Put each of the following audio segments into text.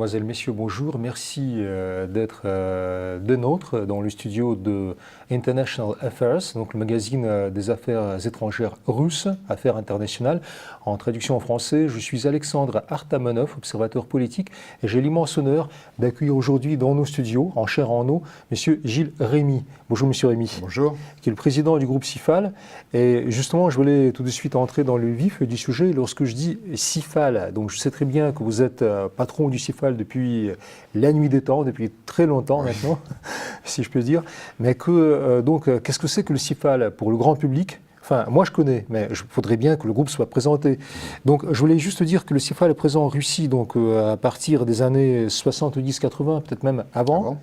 mesdemoiselles, messieurs, bonjour. Merci d'être des nôtres dans le studio de International Affairs, donc le magazine des affaires étrangères russes, Affaires internationales. En traduction en français, je suis Alexandre Artamonov, observateur politique, et j'ai l'immense honneur d'accueillir aujourd'hui dans nos studios, en chair et en eau, monsieur Gilles Rémy. Bonjour monsieur Rémy. Bonjour. Qui est le président du groupe CIFAL. Et justement, je voulais tout de suite entrer dans le vif du sujet. Lorsque je dis CIFAL, donc je sais très bien que vous êtes patron du CIFAL depuis la nuit des temps, depuis très longtemps maintenant, si je peux dire. Mais qu'est-ce que c'est que le CIFAL pour le grand public ? Enfin, moi je connais, mais il faudrait bien que le groupe soit présenté. Donc je voulais juste dire que le CIFAL est présent en Russie donc, à partir des années 70-80, peut-être même avant,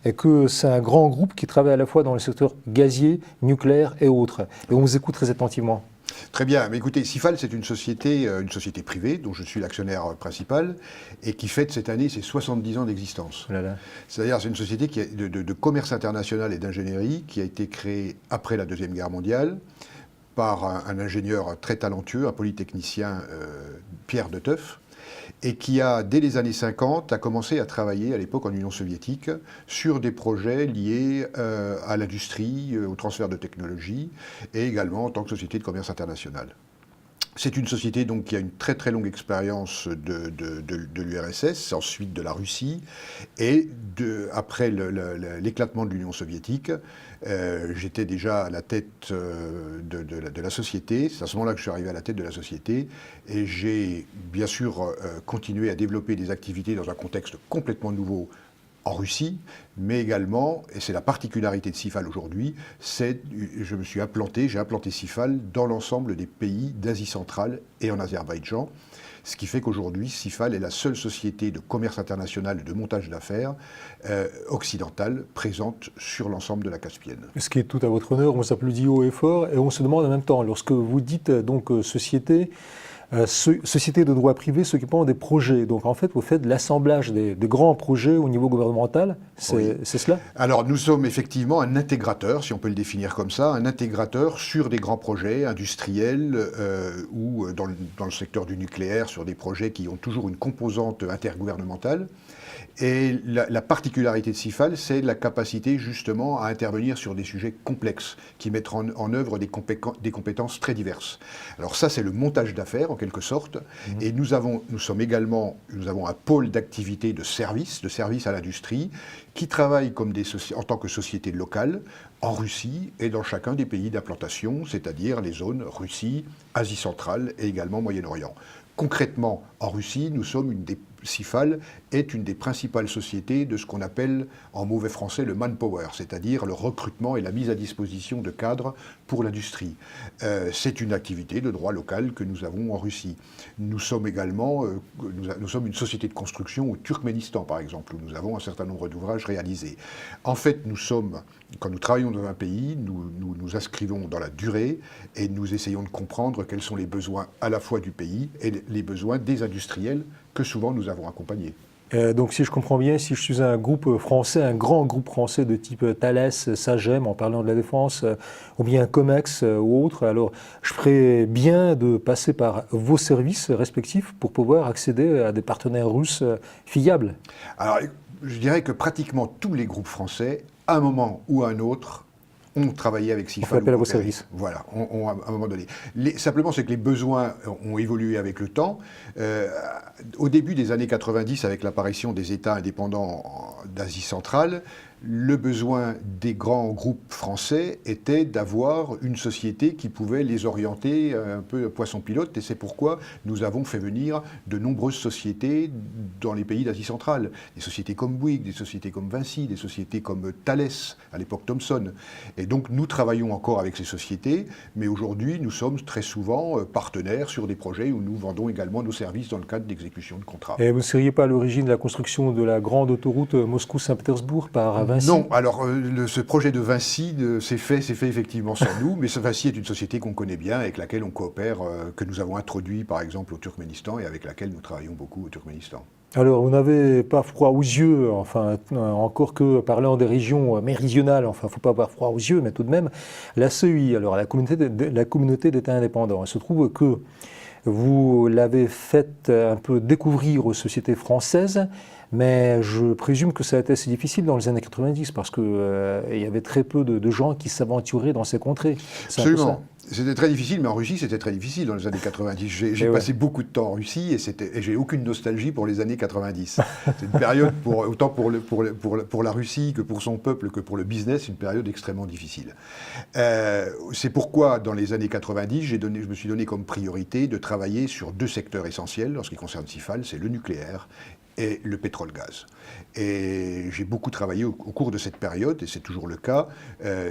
et que c'est un grand groupe qui travaille à la fois dans le secteur gazier, nucléaire et autres. Et on vous écoute très attentivement. Très bien, mais écoutez, CIFAL c'est une société privée dont je suis l'actionnaire principal et qui fête cette année ses 70 ans d'existence. C'est-à-dire c'est une société qui de commerce international et d'ingénierie qui a été créée après la Deuxième Guerre mondiale par un ingénieur très talentueux, un polytechnicien, Pierre de Teuf, et qui a, dès les années 50, a commencé à travailler à l'époque en Union soviétique sur des projets liés à l'industrie, au transfert de technologie, et également en tant que société de commerce international. C'est une société donc, qui a une très très longue expérience de l'URSS, ensuite de la Russie, et après l'éclatement de l'Union soviétique, j'étais déjà à la tête de la société. C'est à ce moment-là que je suis arrivé à la tête de la société, et j'ai bien sûr continué à développer des activités dans un contexte complètement nouveau en Russie, mais également, et c'est la particularité de CIFAL aujourd'hui, j'ai implanté CIFAL dans l'ensemble des pays d'Asie centrale et en Azerbaïdjan, ce qui fait qu'aujourd'hui, CIFAL est la seule société de commerce international et de montage d'affaires occidentale présente sur l'ensemble de la Caspienne. Ce qui est tout à votre honneur, on s'applaudit haut et fort, et on se demande en même temps, lorsque vous dites donc société de droit privé s'occupant des projets. Donc en fait, vous faites l'assemblage des grands projets au niveau gouvernemental, c'est cela ? Alors nous sommes effectivement un intégrateur, si on peut le définir comme ça, un intégrateur sur des grands projets industriels ou dans le secteur du nucléaire, sur des projets qui ont toujours une composante intergouvernementale. Et la particularité de CIFAL, c'est la capacité justement à intervenir sur des sujets complexes qui mettent en œuvre des compétences très diverses. Alors ça, c'est le montage d'affaires en quelque sorte. Et nous avons un pôle d'activité de service à l'industrie qui travaille en tant que société locale en Russie et dans chacun des pays d'implantation, c'est-à-dire les zones Russie, Asie centrale et également Moyen-Orient. Concrètement, en Russie, CIFAL est une des principales sociétés de ce qu'on appelle en mauvais français le manpower, c'est-à-dire le recrutement et la mise à disposition de cadres pour l'industrie. C'est une activité de droit local que nous avons en Russie. Nous sommes également une société de construction au Turkménistan, par exemple, où nous avons un certain nombre d'ouvrages réalisés. En fait, quand nous travaillons dans un pays, nous inscrivons dans la durée et nous essayons de comprendre quels sont les besoins à la fois du pays et les besoins des industriels que souvent nous avons accompagnés. Donc si je comprends bien, si je suis un groupe français, un grand groupe français de type Thales, Sagem, en parlant de la défense, ou bien Comex ou autre, alors je ferais bien de passer par vos services respectifs pour pouvoir accéder à des partenaires russes fiables. Alors je dirais que pratiquement tous les groupes français, à un moment ou à un autre, ont travaillé avec CIFAL. On fait appel à vos services. Voilà, à un moment donné. Simplement, c'est que les besoins ont évolué avec le temps. Au début des années 90, avec l'apparition des États indépendants d'Asie centrale, le besoin des grands groupes français était d'avoir une société qui pouvait les orienter un peu poisson pilote, et c'est pourquoi nous avons fait venir de nombreuses sociétés dans les pays d'Asie centrale. Des sociétés comme Bouygues, des sociétés comme Vinci, des sociétés comme Thales, à l'époque Thomson. Et donc nous travaillons encore avec ces sociétés, mais aujourd'hui nous sommes très souvent partenaires sur des projets où nous vendons également nos services dans le cadre d'exécution de contrats. Et vous ne seriez pas à l'origine de la construction de la grande autoroute Moscou-Saint-Pétersbourg par Vinci ? Non, alors ce projet de Vinci s'est fait effectivement sans nous, mais Vinci est une société qu'on connaît bien, avec laquelle on coopère, que nous avons introduit par exemple au Turkménistan et avec laquelle nous travaillons beaucoup au Turkménistan. Alors, vous n'avez pas froid aux yeux, enfin, encore que parlant des régions méridionales, enfin, il ne faut pas avoir froid aux yeux, mais tout de même, la CEI, alors la communauté d'États indépendants, il se trouve que vous l'avez fait un peu découvrir aux sociétés françaises, mais je présume que ça a été assez difficile dans les années 90 parce qu'il y avait très peu de gens qui s'aventuraient dans ces contrées. Absolument. C'était très difficile, mais en Russie, c'était très difficile dans les années 90. J'ai passé beaucoup de temps en Russie et j'ai aucune nostalgie pour les années 90. C'est une période, autant pour la Russie que pour son peuple, que pour le business, une période extrêmement difficile. C'est pourquoi, dans les années 90, je me suis donné comme priorité de travailler sur 2 secteurs essentiels en ce qui concerne Sifal, c'est le nucléaire et le pétrole-gaz. Et j'ai beaucoup travaillé au cours de cette période, et c'est toujours le cas.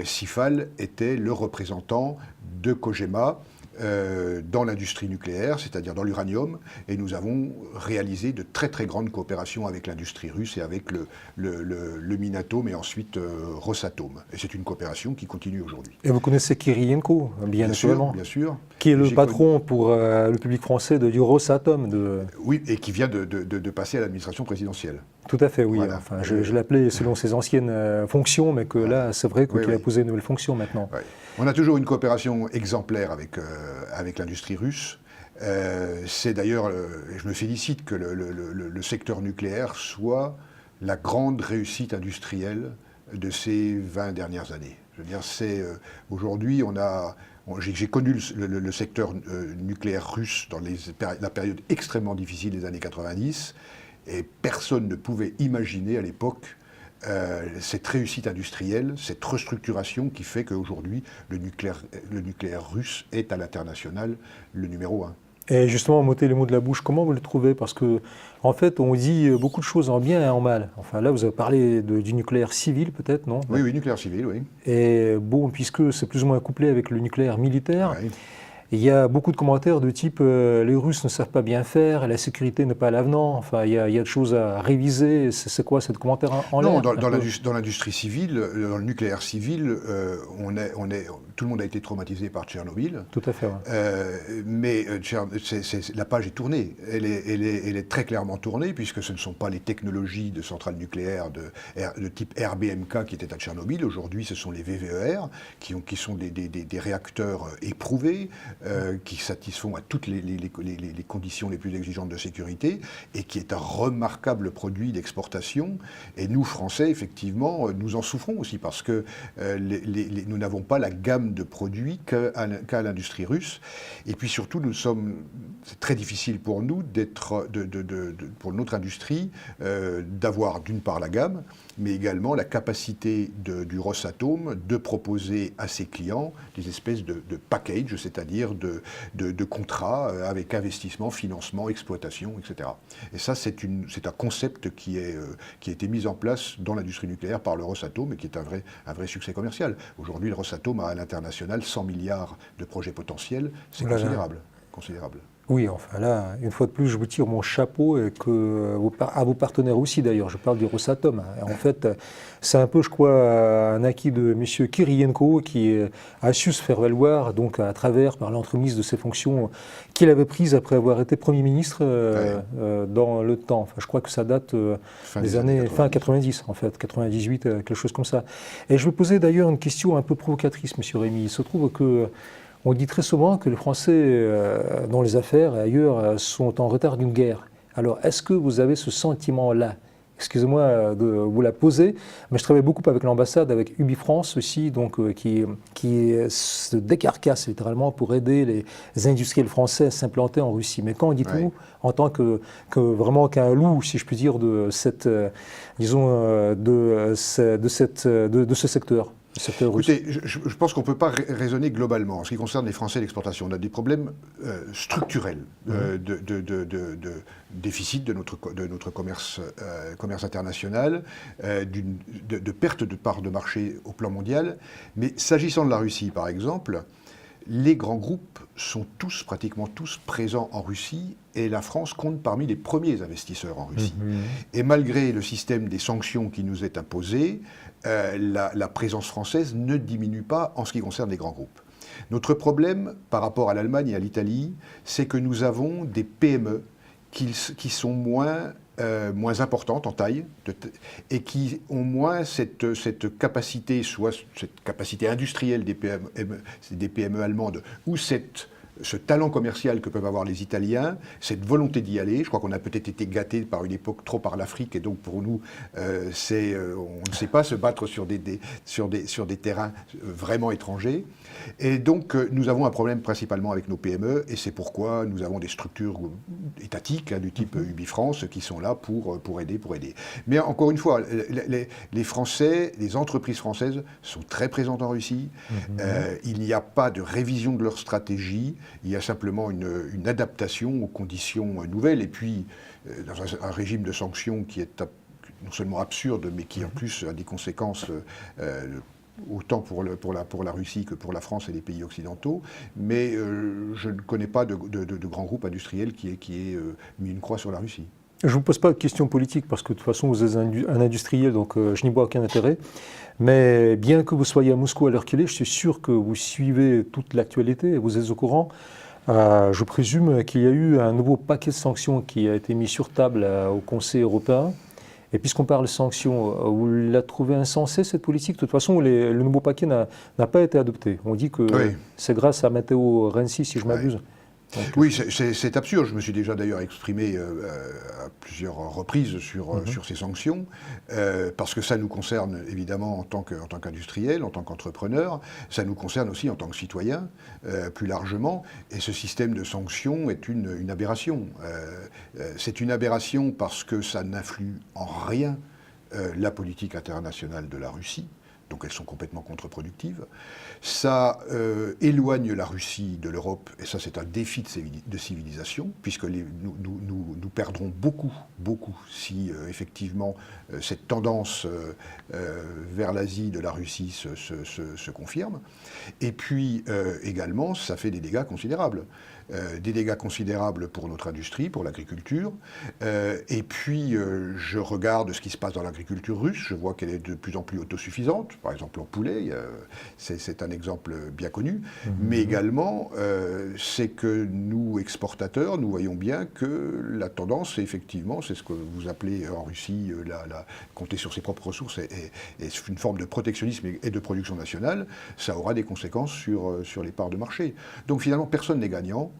Sifal était le représentant de Cogema dans l'industrie nucléaire, c'est-à-dire dans l'uranium, et nous avons réalisé de très très grandes coopérations avec l'industrie russe et avec le Minatom et ensuite Rosatom. Et c'est une coopération qui continue aujourd'hui. Et vous connaissez Kirienko, bien naturellement. Bien sûr. Qui est le patron pour le public français du Rosatom. Oui, et qui vient de passer à l'administration présidentielle. Tout à fait, oui. Voilà. Enfin, je l'appelais selon ses anciennes fonctions, mais que là, c'est vrai qu'il a posé une nouvelle fonction maintenant. Oui. On a toujours une coopération exemplaire avec l'industrie russe. C'est d'ailleurs, je me félicite que le secteur nucléaire soit la grande réussite industrielle de ces 20 dernières années. Je veux dire, aujourd'hui, j'ai connu le secteur nucléaire russe dans la période extrêmement difficile des années 90, et personne ne pouvait imaginer à l'époque cette réussite industrielle, cette restructuration qui fait qu'aujourd'hui, le nucléaire russe est à l'international le numéro 1. Et justement, m'ôtez les mots de la bouche, comment vous le trouvez? Parce que, en fait, on dit beaucoup de choses en bien et en mal. Enfin, là, vous avez parlé du nucléaire civil, peut-être, non? Oui, nucléaire civil, oui. Et bon, puisque c'est plus ou moins couplé avec le nucléaire militaire, oui. Il y a beaucoup de commentaires de type les Russes ne savent pas bien faire, la sécurité n'est pas à l'avenant, enfin il y a des choses à réviser. C'est quoi ce commentaire en l'air? Non, dans l'industrie civile, dans le nucléaire civil, tout le monde a été traumatisé par Tchernobyl. Tout à fait. Ouais. Mais la page est tournée. Elle est très clairement tournée, puisque ce ne sont pas les technologies de centrales nucléaires de type RBMK qui étaient à Tchernobyl. Aujourd'hui, ce sont les VVER, qui sont des réacteurs éprouvés, qui satisfont à toutes les conditions les plus exigeantes de sécurité, et qui est un remarquable produit d'exportation. Et nous, Français, effectivement, nous en souffrons aussi, parce que nous n'avons pas la gamme de produits qu'a l'industrie russe. Et puis surtout, c'est très difficile pour nous, pour notre industrie, d'avoir d'une part la gamme, mais également la capacité du Rosatom de proposer à ses clients des espèces de package, c'est-à-dire de contrats avec investissement, financement, exploitation, etc. Et ça, c'est un concept qui a été mis en place dans l'industrie nucléaire par le Rosatom et qui est un vrai succès commercial. Aujourd'hui, le Rosatom a à l'international 100 milliards de projets potentiels, c'est considérable. Oui, enfin là, une fois de plus, je vous tire mon chapeau et à vos partenaires aussi d'ailleurs, je parle du Rosatom. En fait, c'est un peu, je crois, un acquis de M. Kirienko qui a su se faire valoir donc par l'entremise de ses fonctions qu'il avait prises après avoir été Premier ministre dans le temps. Enfin, je crois que ça date des années fin 90, en fait, 98, quelque chose comme ça. Et je vais poser d'ailleurs une question un peu provocatrice, M. Rémy. Il se trouve que on dit très souvent que les Français, dans les affaires et ailleurs, sont en retard d'une guerre. Alors, est-ce que vous avez ce sentiment-là? Excusez-moi de vous la poser, mais je travaille beaucoup avec l'ambassade, avec UbiFrance aussi, donc, qui se décarcasse littéralement pour aider les industriels français à s'implanter en Russie. Mais quand dites-vous, en tant que vraiment qu'un loup, si je puis dire, de cette, disons, de ce secteur? Écoutez, je pense qu'on ne peut pas raisonner globalement. En ce qui concerne les Français et l'exportation, on a des problèmes structurels de déficit de notre commerce international, de perte de part de marché au plan mondial. Mais s'agissant de la Russie, par exemple, les grands groupes sont pratiquement tous présents en Russie, et la France compte parmi les premiers investisseurs en Russie. Et malgré le système des sanctions qui nous est imposé, la présence française ne diminue pas en ce qui concerne les grands groupes. Notre problème par rapport à l'Allemagne et à l'Italie, c'est que nous avons des PME qui sont moins importantes en taille et qui ont moins cette capacité, soit cette capacité industrielle des PME allemandes, ou cette ce talent commercial que peuvent avoir les Italiens, cette volonté d'y aller. Je crois qu'on a peut-être été gâtés par une époque trop par l'Afrique, et donc pour nous, on ne sait pas se battre sur des terrains vraiment étrangers. Et donc nous avons un problème principalement avec nos PME, et c'est pourquoi nous avons des structures étatiques du type Ubifrance qui sont là pour aider. Mais encore une fois, les Français, les entreprises françaises sont très présentes en Russie. Il n'y a pas de révision de leur stratégie. Il y a simplement une adaptation aux conditions nouvelles. Et puis, dans un régime de sanctions qui est non seulement absurde, mais qui en plus a des conséquences autant pour la Russie que pour la France et les pays occidentaux. Mais je ne connais pas de grand groupe industriel qui ait mis une croix sur la Russie. Je ne vous pose pas de questions politiques parce que de toute façon vous êtes un industriel, donc je n'y vois aucun intérêt. Mais bien que vous soyez à Moscou à l'heure qu'il est, je suis sûr que vous suivez toute l'actualité et vous êtes au courant. Je présume qu'il y a eu un nouveau paquet de sanctions qui a été mis sur table au Conseil européen. Et puisqu'on parle de sanctions, vous la trouvez insensée cette politique? De toute façon, le nouveau paquet n'a pas été adopté. On dit que c'est grâce à Matteo Renzi, si je m'abuse. Oui, c'est absurde. Je me suis déjà d'ailleurs exprimé à plusieurs reprises sur ces sanctions, parce que ça nous concerne évidemment en tant qu'industriel, en tant qu'entrepreneur, ça nous concerne aussi en tant que citoyen, plus largement, et ce système de sanctions est une aberration. C'est une aberration parce que ça n'influe en rien la politique internationale de la Russie. Donc elles sont complètement contre-productives. Ça éloigne la Russie de l'Europe, et ça c'est un défi de civilisation, puisque nous perdrons beaucoup si effectivement cette tendance vers l'Asie de la Russie se confirme. Et puis également, ça fait des dégâts considérables. Des dégâts considérables pour notre industrie, pour l'agriculture. Et puis, je regarde ce qui se passe dans l'agriculture russe. Je vois qu'elle est de plus en plus autosuffisante. Par exemple, en poulet, c'est un exemple bien connu. Mais également, c'est que nous, exportateurs, nous voyons bien que la tendance, effectivement, c'est ce que vous appelez en Russie, compter sur ses propres ressources et une forme de protectionnisme et de production nationale. Ça aura des conséquences sur les parts de marché. Donc finalement, personne n'est gagnant.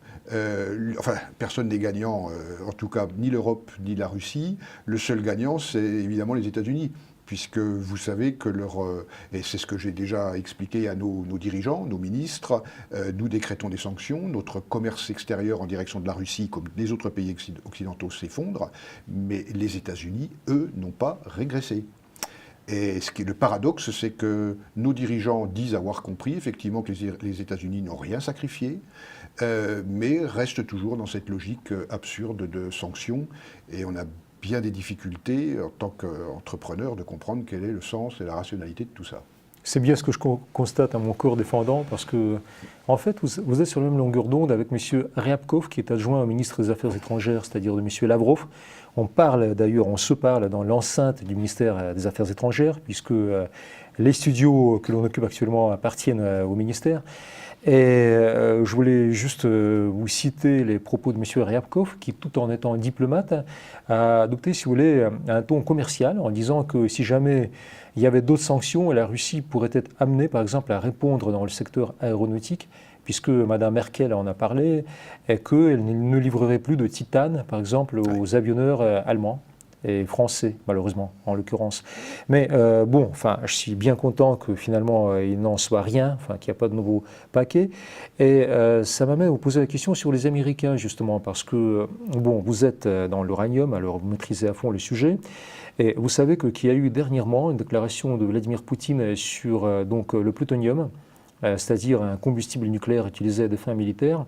Personne n'est gagnant, en tout cas ni l'Europe ni la Russie. Le seul gagnant, c'est évidemment les États-Unis, puisque vous savez que et c'est ce que j'ai déjà expliqué à nos dirigeants, nos ministres, nous décrétons des sanctions, notre commerce extérieur en direction de la Russie, comme les autres pays occidentaux, s'effondre, mais les États-Unis, eux, n'ont pas régressé. Et ce qui est le paradoxe, c'est que nos dirigeants disent avoir compris effectivement que les États-Unis n'ont rien sacrifié, mais restent toujours dans cette logique absurde de sanctions. Et on a bien des difficultés en tant qu'entrepreneur de comprendre quel est le sens et la rationalité de tout ça. C'est bien ce que je constate à mon corps défendant, parce que, en fait, vous êtes sur la même longueur d'onde avec M. Ryabkov, qui est adjoint au ministre des Affaires étrangères, c'est-à-dire de M. Lavrov. On se parle dans l'enceinte du ministère des Affaires étrangères, puisque les studios que l'on occupe actuellement appartiennent au ministère. Et je voulais juste vous citer les propos de M. Ryabkov, qui, tout en étant diplomate, a adopté, si vous voulez, un ton commercial, en disant que si jamais il y avait d'autres sanctions, la Russie pourrait être amenée, par exemple, à répondre dans le secteur aéronautique, puisque Mme Merkel en a parlé, et qu'elle ne livrerait plus de titane, par exemple, aux avionneurs allemands et français, malheureusement, en l'occurrence. Mais je suis bien content que finalement, il n'en soit rien, qu'il n'y a pas de nouveau paquet. Et ça m'amène à vous poser la question sur les Américains, justement, parce que, vous êtes dans l'uranium, alors vous maîtrisez à fond le sujet. Et vous savez qu'il y a eu dernièrement une déclaration de Vladimir Poutine sur le plutonium, c'est-à-dire un combustible nucléaire utilisé à des fins militaires,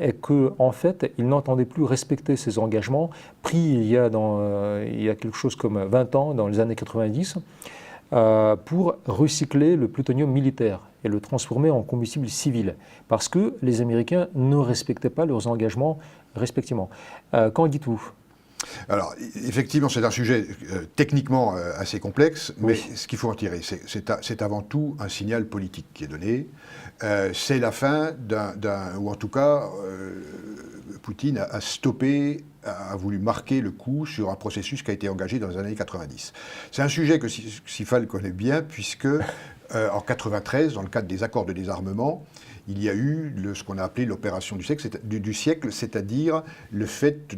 et qu'en fait, il n'entendait plus respecter ses engagements pris il y a quelque chose comme 20 ans, dans les années 90, pour recycler le plutonium militaire et le transformer en combustible civil, parce que les Américains ne respectaient pas leurs engagements respectivement. Qu'en dites-vous ? Alors, effectivement, c'est un sujet techniquement assez complexe, mais ce qu'il faut en tirer, c'est avant tout un signal politique qui est donné. C'est la fin ou en tout cas, Poutine a stoppé, a voulu marquer le coup sur un processus qui a été engagé dans les années 90. C'est un sujet que Sifal connaît bien, puisque en 93, dans le cadre des accords de désarmement, il y a eu ce qu'on a appelé l'opération du siècle, c'est-à-dire le fait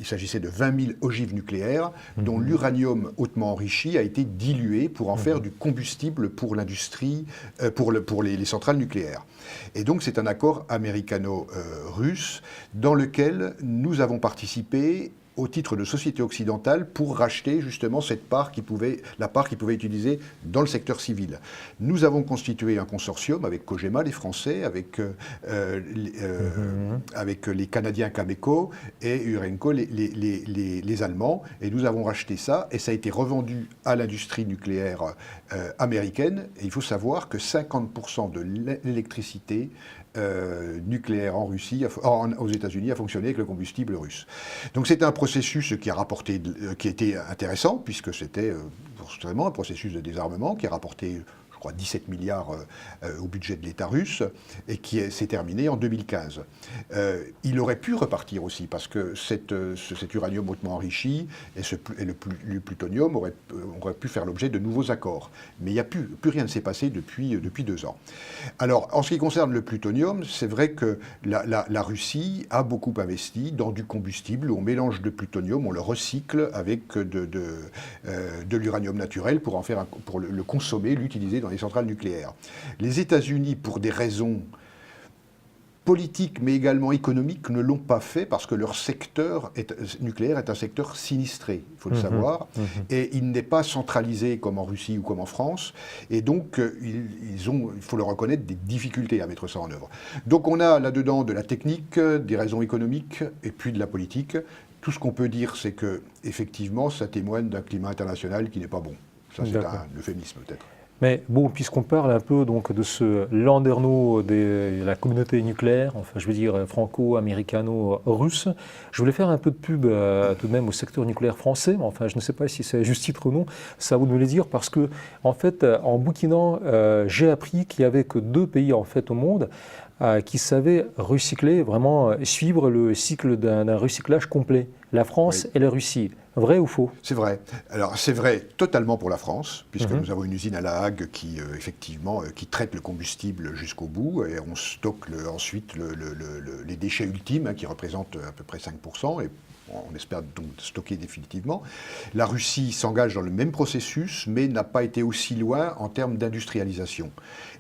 il s'agissait de 20 000 ogives nucléaires dont l'uranium hautement enrichi a été dilué pour en faire du combustible pour l'industrie, pour les centrales nucléaires. Et donc c'est un accord américano-russe dans lequel nous avons participé au titre de société occidentale pour racheter justement la part qu'ils pouvaient utiliser dans le secteur civil. Nous avons constitué un consortium avec Cogema, les Français, avec les Canadiens Cameco et Urenco, les Allemands, et nous avons racheté ça, et ça a été revendu à l'industrie nucléaire américaine. Et il faut savoir que 50% de l'électricité nucléaire en Russie, aux États-Unis, a fonctionné avec le combustible russe. Donc c'est un processus qui a été intéressant, puisque c'était vraiment un processus de désarmement qui a rapporté, je crois, 17 milliards au budget de l'État russe, et qui s'est terminé en 2015. Il aurait pu repartir aussi, parce que cet uranium hautement enrichi et le plutonium auraient pu faire l'objet de nouveaux accords. Mais il n'y a plus rien ne s'est passé depuis 2 ans. Alors, en ce qui concerne le plutonium, c'est vrai que la Russie a beaucoup investi dans du combustible. On mélange de plutonium, on le recycle avec de l'uranium naturel pour le consommer, l'utiliser dans les centrales nucléaires. Les États-Unis, pour des raisons politiques mais également économiques, ne l'ont pas fait parce que leur secteur nucléaire est un secteur sinistré, il faut le savoir, et il n'est pas centralisé comme en Russie ou comme en France, et donc ils ont, il faut le reconnaître, des difficultés à mettre ça en œuvre. Donc on a là-dedans de la technique, des raisons économiques et puis de la politique. Tout ce qu'on peut dire, c'est que effectivement, ça témoigne d'un climat international qui n'est pas bon. Ça, c'est un euphémisme peut-être. Mais bon, puisqu'on parle un peu donc de ce landerneau de la communauté nucléaire, enfin je veux dire franco-américano-russe, je voulais faire un peu de pub tout de même au secteur nucléaire français, mais enfin je ne sais pas si c'est juste titre ou non, ça vous de me le dire, parce que en fait en bouquinant, j'ai appris qu'il n'y avait que 2 pays en fait au monde qui savaient recycler, vraiment suivre le cycle d'un recyclage complet, la France et la Russie. Vrai ou faux? C'est vrai. Alors c'est vrai totalement pour la France, puisque nous avons une usine à La Hague qui effectivement qui traite le combustible jusqu'au bout, et on stocke ensuite les déchets ultimes, qui représentent à peu près 5%, et on espère donc stocker définitivement. La Russie s'engage dans le même processus, mais n'a pas été aussi loin en termes d'industrialisation.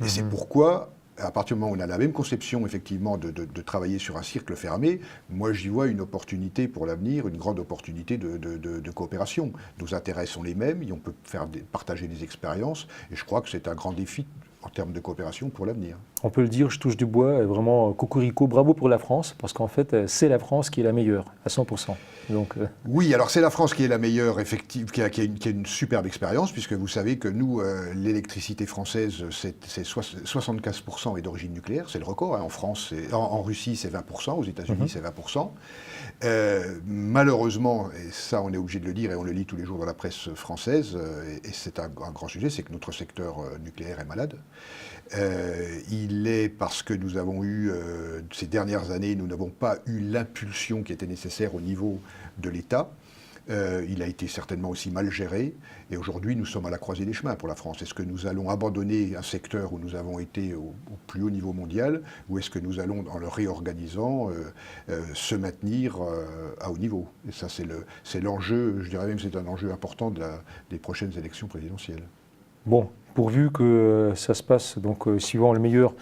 Et c'est pourquoi, à partir du moment où on a la même conception, effectivement, de travailler sur un cercle fermé, moi j'y vois une opportunité pour l'avenir, une grande opportunité de coopération. Nos intérêts sont les mêmes, et on peut partager des expériences, et je crois que c'est un grand défi en termes de coopération pour l'avenir. On peut le dire, je touche du bois, vraiment cocorico, bravo pour la France, parce qu'en fait c'est la France qui est la meilleure, à 100%. Donc, Oui, alors c'est la France qui est la meilleure, effectivement, qui a une superbe expérience, puisque vous savez que nous, l'électricité française, c'est 75% est d'origine nucléaire, c'est le record. En France, en Russie, c'est 20%, aux États-Unis, c'est 20%. Malheureusement, et ça on est obligé de le dire, et on le lit tous les jours dans la presse française, et c'est un grand sujet, c'est que notre secteur nucléaire est malade. Il est parce que nous avons eu, ces dernières années, nous n'avons pas eu l'impulsion qui était nécessaire au niveau de l'État. Il a été certainement aussi mal géré, et aujourd'hui nous sommes à la croisée des chemins pour la France. Est-ce que nous allons abandonner un secteur où nous avons été au plus haut niveau mondial, ou est-ce que nous allons, en le réorganisant, se maintenir à haut niveau? Et ça c'est l'enjeu, je dirais même que c'est un enjeu important des prochaines élections présidentielles. Bon, pourvu que ça se passe donc suivant le meilleur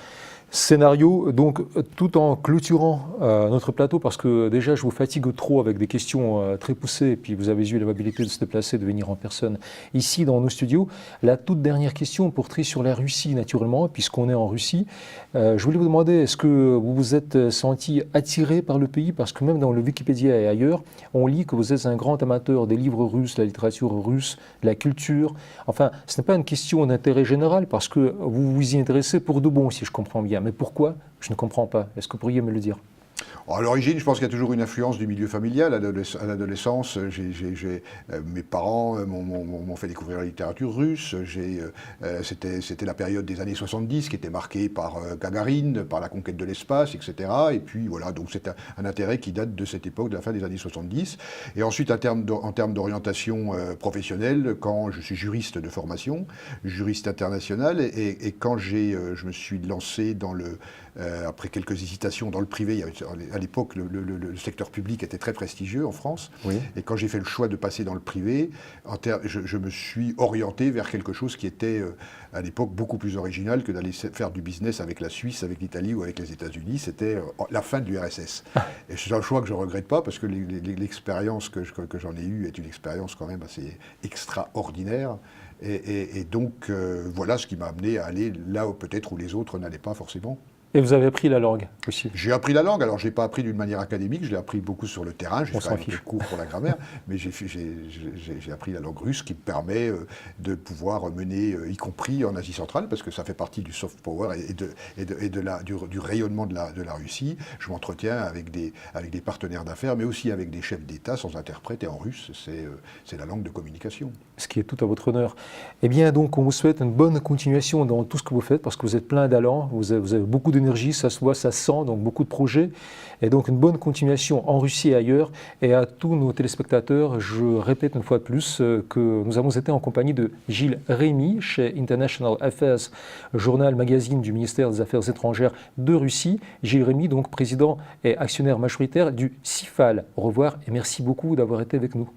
scénario, donc tout en clôturant notre plateau, parce que déjà je vous fatigue trop avec des questions très poussées, et puis vous avez eu l'amabilité de se déplacer, de venir en personne ici dans nos studios. La toute dernière question porterait sur la Russie naturellement, puisqu'on est en Russie. Je voulais vous demander, est-ce que vous vous êtes senti attiré par le pays, parce que même dans le Wikipédia et ailleurs, on lit que vous êtes un grand amateur des livres russes, de la littérature russe, de la culture. Enfin, ce n'est pas une question d'intérêt général, parce que vous vous y intéressez pour de bon, si je comprends bien. Mais pourquoi? Je ne comprends pas. Est-ce que vous pourriez me le dire? À l'origine, je pense qu'il y a toujours une influence du milieu familial. À l'adolescence, mes parents m'ont fait découvrir la littérature russe. C'était la période des années 70 qui était marquée par Gagarine, par la conquête de l'espace, etc. Et puis voilà, donc c'est un intérêt qui date de cette époque, de la fin des années 70. Et ensuite, en termes d'orientation professionnelle, quand je suis juriste de formation, juriste international, et quand je me suis lancé après quelques hésitations dans le privé, à l'époque, le secteur public était très prestigieux en France. Oui. Et quand j'ai fait le choix de passer dans le privé, je me suis orienté vers quelque chose qui était, à l'époque, beaucoup plus original que d'aller faire du business avec la Suisse, avec l'Italie ou avec les États-Unis. C'était la fin de l'URSS. Et c'est un choix que je ne regrette pas, parce que l'expérience que j'en ai eue est une expérience quand même assez extraordinaire. Et donc, voilà ce qui m'a amené à aller là où peut-être où les autres n'allaient pas forcément. Et vous avez appris la langue aussi? J'ai appris la langue, alors je ne l'ai pas appris d'une manière académique, je l'ai appris beaucoup sur le terrain, j'ai fait un cours pour la grammaire, mais j'ai appris la langue russe qui me permet de pouvoir mener, y compris en Asie centrale, parce que ça fait partie du soft power et du rayonnement de la Russie. Je m'entretiens avec des partenaires d'affaires, mais aussi avec des chefs d'État sans interprète, et en russe, c'est la langue de communication. Ce qui est tout à votre honneur. Eh bien, donc, on vous souhaite une bonne continuation dans tout ce que vous faites, parce que vous êtes plein d'allant, vous avez beaucoup d'énergie, ça se voit, ça se sent, donc beaucoup de projets. Et donc, une bonne continuation en Russie et ailleurs. Et à tous nos téléspectateurs, je répète une fois de plus que nous avons été en compagnie de Gilles Rémy, chez International Affairs, journal magazine du ministère des Affaires étrangères de Russie. Gilles Rémy, donc président et actionnaire majoritaire du CIFAL. Au revoir et merci beaucoup d'avoir été avec nous.